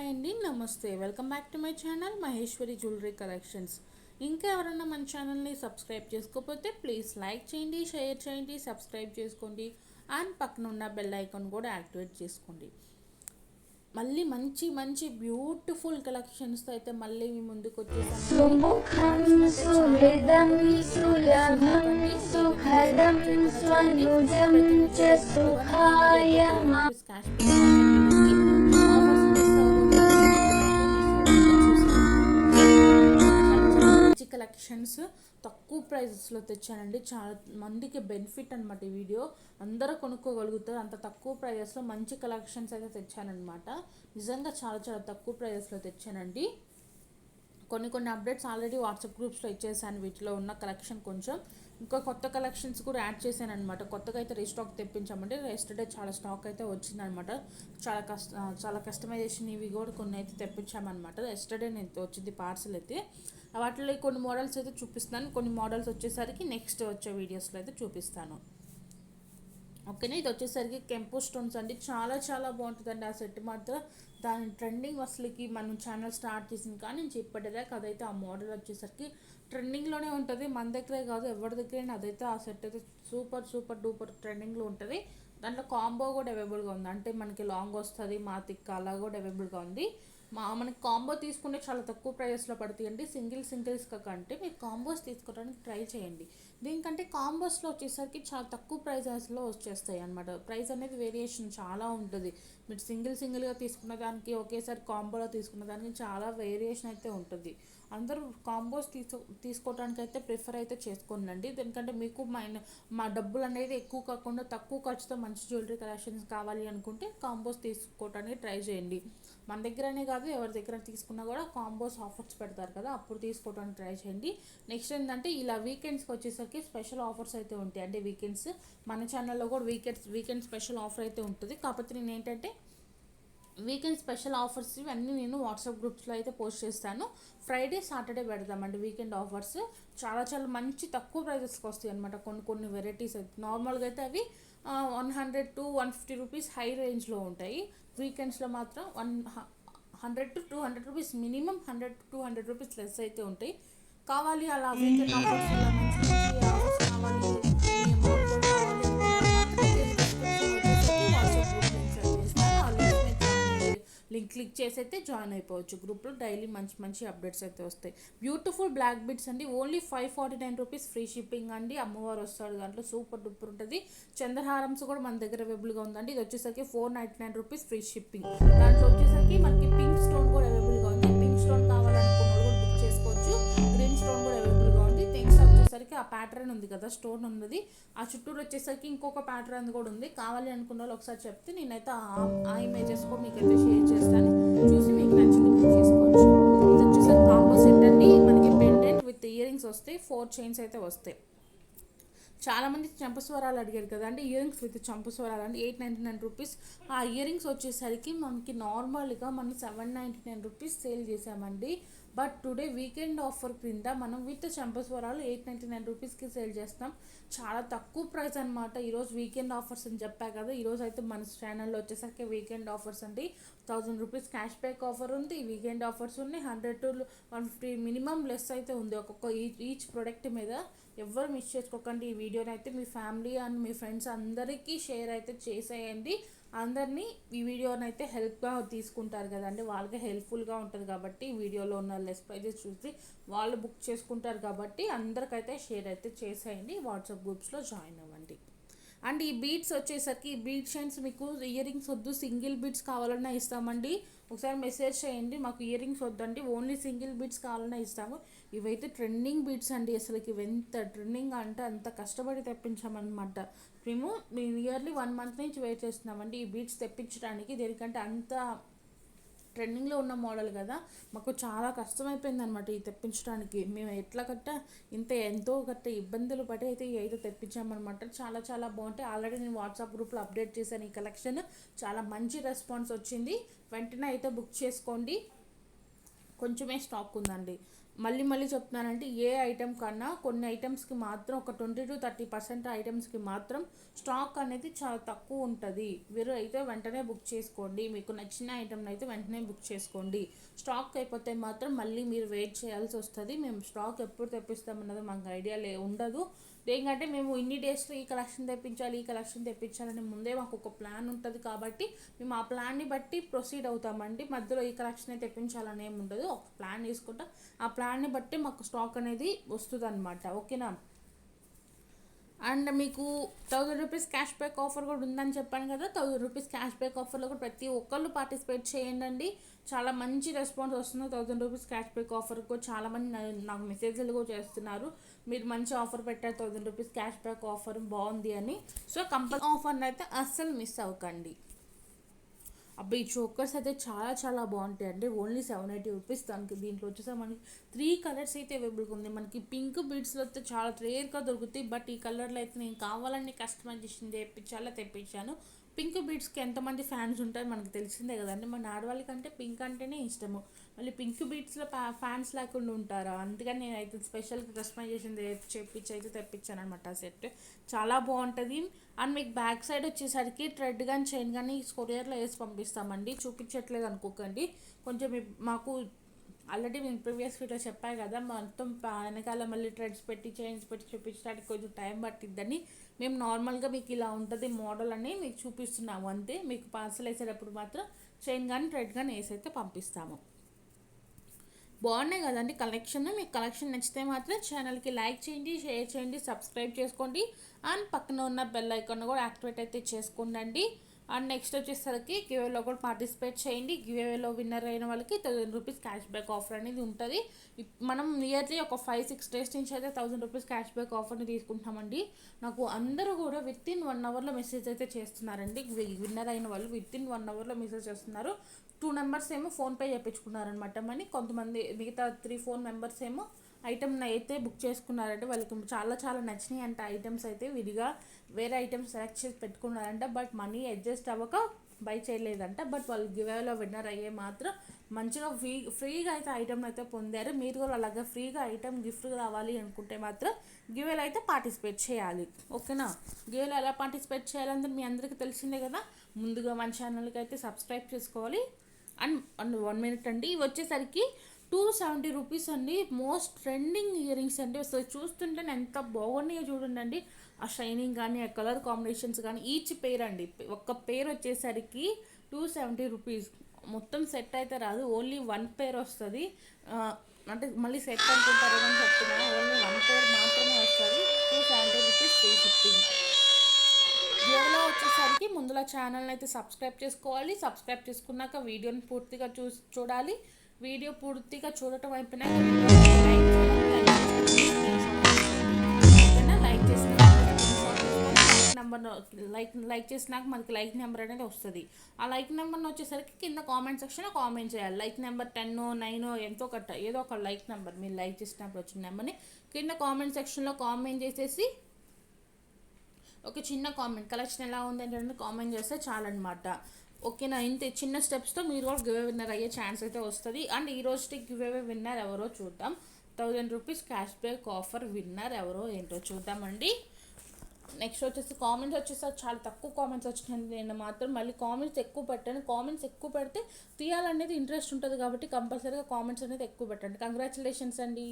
Hi అండి, నమస్తే. Welcome back to my channel Maheshwari jewellery collections. ఇంకా ఎవరైనా మన ఛానల్ని సబ్స్క్రైబ్ చేసుకోకపోతే ప్లీజ్ లైక్ చేయండి, షేర్ చేయండి, సబ్స్క్రైబ్ చేసుకోండి అండ్ పక్కన ఉన్న బెల్ ఐకాన్ కూడా యాక్టివేట్ చేసుకోండి. మళ్ళీ మంచి మంచి బ్యూటిఫుల్ కలెక్షన్స్తో అయితే మళ్ళీ మీ ముందుకు వచ్చేసాను. కలెక్షన్స్ తక్కువ ప్రైజెస్లో తెచ్చానండి. చాలా మందికి బెనిఫిట్ అనమాట. ఈ వీడియో అందరూ కొనుక్కోగలుగుతారు. అంత తక్కువ ప్రైజెస్లో మంచి కలెక్షన్స్ అయితే తెచ్చానమాట. నిజంగా చాలా చాలా తక్కువ ప్రైజెస్లో తెచ్చానండి. కొన్ని అప్డేట్స్ ఆల్రెడీ వాట్సాప్ గ్రూప్స్లో ఇచ్చేసాను. వీటిలో ఉన్న కలెక్షన్ కొంచెం ఇంకా కొత్త కలెక్షన్స్ కూడా యాడ్ చేశాను అనమాట. కొత్తగా అయితే రీస్టాక్ తెప్పించామంటే ఎస్టర్డే చాలా స్టాక్ అయితే వచ్చిందనమాట. చాలా కస్టమైజేషన్ ఇవి కూడా కొన్ని అయితే తెప్పించామన్నమాట. ఎస్టర్డే నేను వచ్చింది పార్సల్ అయితే. వాటిలో కొన్ని మోడల్స్ అయితే చూపిస్తాను. కొన్ని మోడల్స్ వచ్చేసరికి నెక్స్ట్ వచ్చే వీడియోస్లో అయితే చూపిస్తాను. ఓకేనా. ఇది వచ్చేసరికి కెంపో స్టోన్స్ అండి. చాలా చాలా బాగుంటుందండి ఆ సెట్ మాత్రం. దాని ట్రెండింగ్ అసలుకి మనం ఛానల్ స్టార్ట్ చేసింది కానీ నేను చెప్పేదాకా అదైతే ఆ మోడల్ వచ్చేసరికి ట్రెండింగ్లోనే ఉంటుంది. మన దగ్గరే కాదు ఎవరి దగ్గరైనా అదైతే ఆ సెట్ అయితే సూపర్ సూపర్ డూపర్ ట్రెండింగ్లో ఉంటుంది. దాంట్లో కాంబో కూడా అవైలబుల్గా ఉంది. అంటే మనకి లాంగ్ వస్తుంది, మా తిక్క అలా కూడా అవైలబుల్గా ఉంది. మనకి కాంబో తీసుకుంటే చాలా తక్కువ ప్రైజెస్లో పడుతాయండి. సింగిల్స్ కంటే మీరు కాంబోస్ తీసుకోవడానికి ట్రై చేయండి. దీనికంటే కాంబోస్లో వచ్చేసరికి చాలా తక్కువ ప్రైజెస్లో వచ్చేస్తాయి అన్నమాట. ప్రైస్ అనేది వేరియేషన్ చాలా ఉంటుంది. మీరు సింగిల్గా తీసుకున్న దానికి ఒకేసారి కాంబోలో తీసుకున్న దానికి చాలా వేరియేషన్ అయితే ఉంటుంది. అందరూ కాంబోస్ తీసుకోవడానికి అయితే ప్రిఫర్ అయితే చేసుకోండి. ఎందుకంటే మీకు మా డబ్బులు అనేది ఎక్కువ కాకుండా తక్కువ ఖర్చుతో మంచి జ్యువెలరీ కలెక్షన్స్ కావాలి అనుకుంటే కాంబోస్ తీసుకోవడానికి ట్రై చేయండి. మన దగ్గరనే కాదు ఎవరి దగ్గర తీసుకున్నా కూడా కాంబోస్ ఆఫర్స్ పెడతారు కదా, అప్పుడు తీసుకోవడానికి ట్రై చేయండి. నెక్స్ట్ ఏంటంటే ఇలా వీకెండ్స్కి వచ్చేసరికి స్పెషల్ ఆఫర్స్ అయితే ఉంటాయి. అంటే వీకెండ్స్ మన ఛానల్లో కూడా వీకెండ్ స్పెషల్ ఆఫర్ అయితే ఉంటుంది. కాకపోతే నేను ఏంటంటే వీకెండ్ స్పెషల్ ఆఫర్స్ ఇవన్నీ నేను వాట్సాప్ గ్రూప్స్లో అయితే పోస్ట్ చేస్తాను. ఫ్రైడే సాటర్డే పెడదామండి వీకెండ్ ఆఫర్స్. చాలా చాలా మంచి తక్కువ ప్రైజెస్కి వస్తాయి అనమాట. కొన్ని వెరైటీస్ అయితే నార్మల్గా అయితే అవి 100 to 150 రూపీస్ హై రేంజ్లో ఉంటాయి. వీకెండ్స్లో మాత్రం 100 to 200 rupees minimum, 100 to 200 rupees less అయితే ఉంటాయి. కావాలి అలా వీకెండ్ ఆఫర్స్ ఇలా మంచి మంచి ఆఫర్స్ కావాలి, మీ అమౌంట్ కూడా కావాలి లింక్ క్లిక్ చేసి అయితే జాయిన్ అయిపోవచ్చు. గ్రూప్లో డైలీ మంచి మంచి అప్డేట్స్ అయితే వస్తాయి. బ్యూటిఫుల్ బ్లాక్ బిడ్స్ అండి. ఓన్లీ 549 రూపీస్ ఫ్రీ షిప్పింగ్ అండి. అమ్మవారు వస్తాడు దాంట్లో సూపర్ డూపర్ ఉంటుంది. చంద్రహారమ్స్ కూడా మన దగ్గర అవైలబుల్గా ఉందండి. ఇది వచ్చేసరికి 499 రూపీస్ ఫ్రీ షిప్పింగ్. దాంట్లో వచ్చేసరికి మనకి పింక్ స్టోన్ కూడా అవైలబుల్గా ఉంది. పింక్ స్టోన్ కావాలనుకున్న వాళ్ళు కూడా బుక్ చేసుకోవచ్చు. గ్రీన్ స్టోన్ కూడా అవైలబుల్గా ఉంది. థింగ్స్ వచ్చేసరికి ఆ ప్యాటర్న్ ఉంది కదా, స్టోన్ ఉన్నది, ఆ చుట్టూరు వచ్చేసరికి ఇంకొక ప్యాటర్న్ కూడా ఉంది. కావాలి అనుకున్న వాళ్ళు ఒకసారి చెప్తే నేనైతే ఆ ఇమేజెస్ కూడా మీకు అయితే షేర్ చేస్తాను. చూసి మీకు నచ్చింది బుక్ చేసుకోవచ్చు. ఇది వచ్చేసరికి కాంబో సెట్ అండి. మనకి పెండెంట్ విత్ ఇయర్ రింగ్స్ వస్తాయి. 4 చైన్స్ అయితే వస్తాయి. చాలామంది చంపస్వరాలు అడిగారు కదండి. ఇయర్ రింగ్స్ విత్ చంపస్వరాలు అండి 899 రూపీస్. ఆ ఇయర్ రింగ్స్ వచ్చేసరికి మనకి నార్మల్గా మనం 799 రూపీస్ సేల్ చేసామండి. బట్ టుడే వీకెండ్ ఆఫర్ క్రింద మనం విత్ చంపస్వరాలు 899 రూపీస్కి సేల్ చేస్తాం. చాలా తక్కువ ప్రైస్ అనమాట. ఈరోజు వీకెండ్ ఆఫర్స్ అని చెప్పా కదా, ఈరోజు అయితే మన ఛానల్లో వచ్చేసరికి వీకెండ్ ఆఫర్స్ అండి. 1000 రూపీస్ క్యాష్ బ్యాక్ ఆఫర్ ఉంది. వీకెండ్ ఆఫర్స్ ఉన్నాయి. 100 to 150 మినిమం లెస్ అయితే ఉంది ఒక్కొక్క ఈచ్ ప్రోడక్ట్ మీద. ఎవ్వరు మిస్ చేసుకోకండి. ఈ వీడియోని అయితే మీ ఫ్యామిలీ అండ్ మీ ఫ్రెండ్స్ అందరికీ షేర్ అయితే చేసేయండి. అందరినీ ఈ వీడియోని అయితే హెల్ప్గా తీసుకుంటారు కదండి, వాళ్ళకి హెల్ప్ఫుల్గా ఉంటుంది కాబట్టి ఈ వీడియోలో ఉన్న లెస్ ప్రైజెస్ చూసి వాళ్ళు బుక్ చేసుకుంటారు కాబట్టి అందరికైతే షేర్ అయితే చేసేయండి. వాట్సాప్ గ్రూప్స్లో జాయిన్ అవ్వండి. అండ్ ఈ బీడ్స్ వచ్చేసరికి ఈ బీడ్ చైన్స్ మీకు ఇయర్ రింగ్స్ వద్దు, సింగిల్ బీడ్స్ కావాలన్నా ఇస్తామండి. ఒకసారి మెసేజ్ చేయండి. మాకు ఇయర్ రింగ్స్ వద్దండి, ఓన్లీ సింగిల్ బీడ్స్ కావాలన్నా ఇస్తాము. ఇవైతే ట్రెండింగ్ బీడ్స్ అండి. అసలుకి ఎంత ట్రెండింగ్ అంటే అంత కష్టపడి తెప్పించామన్నమాట. మేము నియర్లీ 1 month నుంచి వెయిట్ చేస్తున్నామండి ఈ బీడ్స్ తెప్పించడానికి. దేనికంటే అంత ట్రెండింగ్లో ఉన్న మోడల్ కదా, మాకు చాలా కష్టమైపోయింది అనమాట ఈ తెప్పించడానికి. మేము ఎట్లా ఎంతో ఇబ్బందులు పడి అయితే అయితే తెప్పించామన్నమాట. చాలా చాలా బాగుంటాయి. ఆల్రెడీ నేను వాట్సాప్ గ్రూప్లో అప్డేట్ చేశాను ఈ కలెక్షన్. చాలా మంచి రెస్పాన్స్ వచ్చింది. వెంటనే అయితే బుక్ చేసుకోండి. కొంచెమే స్టాక్ ఉందండి. మళ్ళీ మళ్ళీ చెప్తున్నానంటే ఏ ఐటెం కన్నా కొన్ని ఐటమ్స్కి మాత్రం ఒక 20-30% ఐటమ్స్కి మాత్రం స్టాక్ అనేది చాలా తక్కువ ఉంటుంది. మీరు అయితే వెంటనే బుక్ చేసుకోండి. మీకు నచ్చిన ఐటెంని అయితే వెంటనే బుక్ చేసుకోండి. స్టాక్ అయిపోతే మాత్రం మళ్ళీ మీరు వెయిట్ చేయాల్సి వస్తుంది. మేము స్టాక్ ఎప్పుడు తెప్పిస్తామన్నది మాకు ఐడియా ఉండదు. ఏంటంటే మేము ఇన్ని డేస్లో ఈ కలెక్షన్ తెప్పించాలి, ఈ కలెక్షన్ తెప్పించాలని ముందే మాకు ఒక ప్లాన్ ఉంటుంది. కాబట్టి మేము ఆ ప్లాన్ని బట్టి ప్రొసీడ్ అవుతామండి. మధ్యలో ఈ కలెక్షన్ తెప్పించాలని ఏమి ఉండదు. ఒక ప్లాన్ తీసుకుంటాం, ఆ ప్లాన్ని బట్టి మాకు స్టాక్ అనేది వస్తుంది అనమాట. ఓకేనా. అండ్ మీకు 1000 రూపీస్ క్యాష్ బ్యాక్ ఆఫర్ కూడా ఉందని చెప్పాను కదా. 1000 రూపీస్ క్యాష్ బ్యాక్ ఆఫర్లో కూడా ప్రతి ఒక్కళ్ళు పార్టిసిపేట్ చేయండి. చాలా మంచి రెస్పాన్స్ వస్తుంది. 1000 రూపీస్ క్యాష్ బ్యాక్ ఆఫర్కు చాలామంది నాకు మెసేజ్లు కూడా చేస్తున్నారు, మీరు మంచి ఆఫర్ పెట్టారు, 1000 రూపీస్ క్యాష్ బ్యాక్ ఆఫర్ బాగుంది అని. సో ఆఫర్ని అయితే అస్సలు మిస్ అవ్వకండి. అబ్బాయి ఈ చోకర్స్ అయితే చాలా చాలా బాగుంటాయి అండి. Only 780 rupees. దానికి దీంట్లో వచ్చేసా మనకి 3 కలర్స్ అయితే అవైలబుల్గా ఉంది. మనకి పింక్ బీడ్స్లో అయితే చాలా రేర్గా దొరుకుతాయి. బట్ ఈ కలర్లో అయితే నేను కావాలని కస్టమైజేషన్ తెప్పించాను. పింక్ బీడ్స్కి ఎంతమంది ఫ్యాన్స్ ఉంటారో మనకు తెలిసిందే కదండి. మన ఆడవాళ్ళకంటే పింక్ అంటేనే ఇష్టము. మళ్ళీ పింక్ బీడ్స్లో ఫ్యాన్స్ లేకుండా ఉంటారా? అందుకని నేను అయితే స్పెషల్గా కస్టమైజేషన్ అయితే తెప్పించాను అనమాట. ఆ సెట్ చాలా బాగుంటుంది. అండ్ మీకు బ్యాక్ సైడ్ వచ్చేసరికి థ్రెడ్ కానీ చైన్ కానీ కొరియర్లో వేసి పంపిస్తామండి. చూపించట్లేదు అనుకోకండి. కొంచెం మాకు ఆల్రెడీ నేను ప్రీవియస్ వీడియో చెప్పాను కదా, మొత్తం వెనకాల మళ్ళీ థ్రెడ్స్ పెట్టి చైన్స్ పెట్టి చూపించడానికి కొంచెం టైం పట్టిద్దని మేము నార్మల్గా మీకు ఇలా ఉంటుంది మోడల్ అని మీకు చూపిస్తున్నాము అంతే. మీకు పార్సల్ వేసేటప్పుడు మాత్రం చైన్ కానీ థ్రెడ్ కానీ వేసి అయితే పంపిస్తాము. బాగున్నాయి కదండి కలెక్షన్. మీకు కలెక్షన్ నచ్చితే మాత్రం ఛానల్కి లైక్ చేయండి, షేర్ చేయండి, సబ్స్క్రైబ్ చేసుకోండి. అండ్ పక్కన ఉన్న బెల్ ఐకాన్ కూడా యాక్టివేట్ అయితే చేసుకోండి. అండ్ నెక్స్ట్ వచ్చేసరికి గివేలో కూడా పార్టిసిపేట్ చేయండి. గివేలో విన్నర్ అయిన వాళ్ళకి 1000 రూపీస్ క్యాష్ బ్యాక్ ఆఫర్ అనేది ఉంటుంది. మనం నియర్లీ ఒక 5-6 డేస్ నుంచి అయితే 1000 రూపీస్ క్యాష్ బ్యాక్ ఆఫర్ని తీసుకుంటామండి. నాకు అందరూ కూడా వితిన్ 1 అవర్లో మెసేజ్ అయితే చేస్తున్నారండి. విన్నర్ అయిన వాళ్ళు వితిన్ 1 అవర్లో మెసేజ్ చేస్తున్నారు. 2 మెంబర్స్ ఏమో ఫోన్పే చేయించుకున్నారనమాట మనీ. కొంతమంది మిగతా 3-4 మెంబర్స్ ఏమో ఐటెంని అయితే బుక్ చేసుకున్నారంటే వాళ్ళకి చాలా చాలా నచ్చినాయి అంట. ఐటమ్స్ అయితే విడిగా వేరే ఐటమ్స్ సెలెక్ట్ చేసి పెట్టుకున్నారంట. బట్ మనీ అడ్జస్ట్ అవ్వక బై చేయలేదంట. బట్ వాళ్ళు గివేలో విన్నర్ అయ్యే మాత్రం మంచిగా ఫ్రీగా అయితే ఐటమ్ అయితే పొందారు. మీరు కూడా అలాగే ఫ్రీగా ఐటమ్ గిఫ్ట్ రావాలి అనుకుంటే మాత్రం గివేలో అయితే పార్టిసిపేట్ చేయాలి. ఓకేనా. గివేలో ఎలా పార్టిసిపేట్ చేయాలంటే మీ అందరికీ తెలిసిందే కదా. ముందుగా మన ఛానల్కి అయితే సబ్స్క్రైబ్ చేసుకోవాలి. అండ్ 1 మినిట్ అండి. ఇవి వచ్చేసరికి 270 రూపీస్ అండి. మోస్ట్ ట్రెండింగ్ ఇయర్ రింగ్స్ అండి. సో చూస్తుంటే ఎంత బాగున్నాయో చూడండి. ఆ షైనింగ్ కానీ ఆ కలర్ కాంబినేషన్స్ కానీ ఈచ్ పేర్ అండి. ఒక్క పేర్ వచ్చేసరికి 270 రూపీస్. మొత్తం సెట్ అయితే రాదు, ఓన్లీ 1 పేర్ వస్తుంది. అంటే మళ్ళీ సెట్ అనుకుంటారు అని చెప్తున్నాను. ఓన్లీ 1 పేర్ మాత్రమే వస్తుంది. 270 రూపీస్ ఫ్రీ షిప్పింగ్. వీడియోలో వచ్చేసరికి ముందులో ఛానల్ని అయితే సబ్స్క్రైబ్ చేసుకోవాలి. సబ్స్క్రైబ్ చేసుకున్నాక వీడియోని పూర్తిగా చూడాలి. వీడియో పూర్తిగా చూడటం అయిపోయినాక లైక్ చేసిన నెంబర్ లైక్ చేసినాక మనకి లైక్ నెంబర్ అనేది వస్తుంది. ఆ లైక్ నెంబర్ని వచ్చేసరికి కింద కామెంట్ సెక్షన్లో కామెంట్ చేయాలి. లైక్ నెంబర్ 10, 9 ఏదో ఒక లైక్ నెంబర్ మీరు లైక్ చేసినప్పుడు వచ్చిన నెంబర్ని కింద కామెంట్ సెక్షన్లో కామెంట్ చేసేసి ఒక చిన్న కామెంట్ కలెక్షన్ ఎలా ఉంది అంటే కామెంట్ చేస్తే చాలన్నమాట. ఓకేనా. ఇంత చిన్న స్టెప్స్తో మీరు కూడా గివ్ అవే విన్నర్ అయ్యే ఛాన్స్ అయితే వస్తుంది. అండ్ ఈ రోజుకి గివ్ అవే విన్నర్ ఎవరో చూద్దాం. 1000 rupees cash back offer winner ఎవరో ఏంటో చూద్దామండి. నెక్స్ట్ వచ్చేసి కామెంట్స్ వచ్చేసరికి చాలా తక్కువ కామెంట్స్ వచ్చినాయి. నేను మాత్రం మళ్ళీ కామెంట్స్ ఎక్కువ పెట్టాను. కామెంట్స్ ఎక్కువ పెడితే తీయాలనేది ఇంట్రెస్ట్ ఉంటుంది కాబట్టి కంపల్సరీగా కామెంట్స్ అనేది ఎక్కువ పెట్టండి. కంగ్రాచులేషన్స్ అండి.